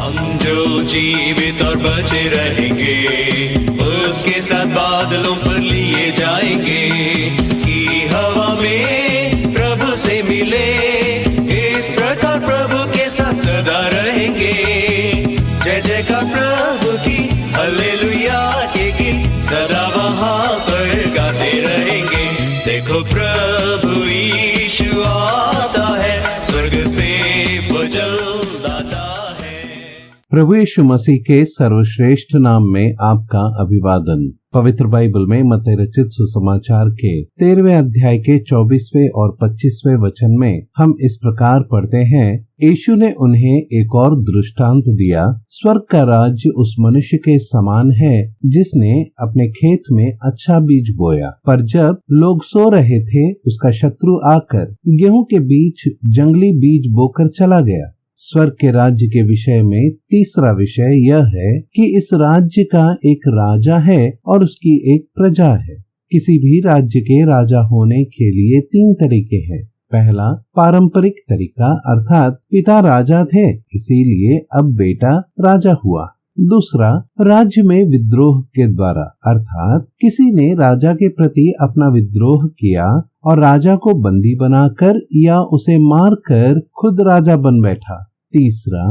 हम जो जीवित और बचे रहेंगे, उसके साथ बादलों पर लिए जाएंगे, कि हवा में प्रभु से मिले, इस प्रकार प्रभु के साथ सदा रहेंगे। जय जयकार प्रभु की, हालेलुया के गीत सदा वहाँ पर गाते रहेंगे। देखो प्रभु यीशु आता है, स्वर्ग से वो जल्द आता है। प्रभु यीशु मसीह के सर्वश्रेष्ठ नाम में आपका अभिवादन। पवित्र बाइबल में मत्ती रचित सुसमाचार के 13वें अध्याय के 24वें और 25वें वचन में हम इस प्रकार पढ़ते हैं, यीशु ने उन्हें एक और दृष्टांत दिया। स्वर्ग का राज्य उस मनुष्य के समान है जिसने अपने खेत में अच्छा बीज बोया, पर जब लोग सो रहे थे, उसका शत्रु आकर गेहूं के बीच जंगली बीज बोकर चला गया। स्वर्ग के राज्य के विषय में तीसरा विषय यह है कि इस राज्य का एक राजा है और उसकी एक प्रजा है। किसी भी राज्य के राजा होने के लिए 3 तरीके हैं। पहला, पारंपरिक तरीका, अर्थात पिता राजा थे इसीलिए अब बेटा राजा हुआ। दूसरा, राज्य में विद्रोह के द्वारा, अर्थात किसी ने राजा के प्रति अपना विद्रोह किया और राजा को बंदी बनाकर या उसे मारकर खुद राजा बन बैठा। तीसरा,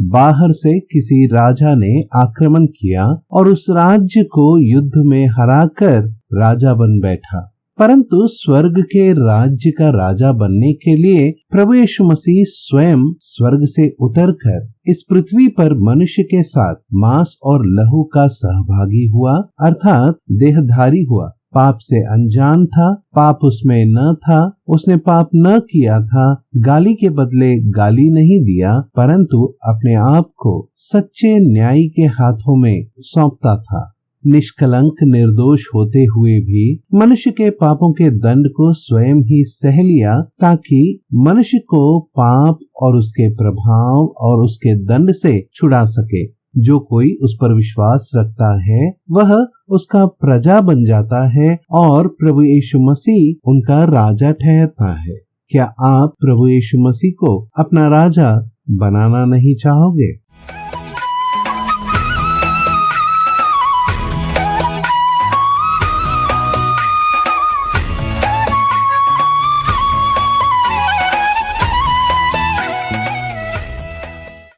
बाहर से किसी राजा ने आक्रमण किया और उस राज्य को युद्ध में हराकर राजा बन बैठा। परंतु स्वर्ग के राज्य का राजा बनने के लिए प्रभु यीशु मसीह स्वयं स्वर्ग से उतरकर इस पृथ्वी पर मनुष्य के साथ मांस और लहू का सहभागी हुआ, अर्थात देहधारी हुआ। पाप से अनजान था, पाप उसमें न था, उसने पाप न किया था, गाली के बदले गाली नहीं दिया, परंतु अपने आप को सच्चे न्यायी के हाथों में सौंपता था। निष्कलंक निर्दोष होते हुए भी मनुष्य के पापों के दंड को स्वयं ही सह लिया, ताकि मनुष्य को पाप और उसके प्रभाव और उसके दंड से छुड़ा सके। जो कोई उस पर विश्वास रखता है वह उसका प्रजा बन जाता है और प्रभु यीशु मसीह उनका राजा ठहरता है। क्या आप प्रभु यीशु मसीह को अपना राजा बनाना नहीं चाहोगे?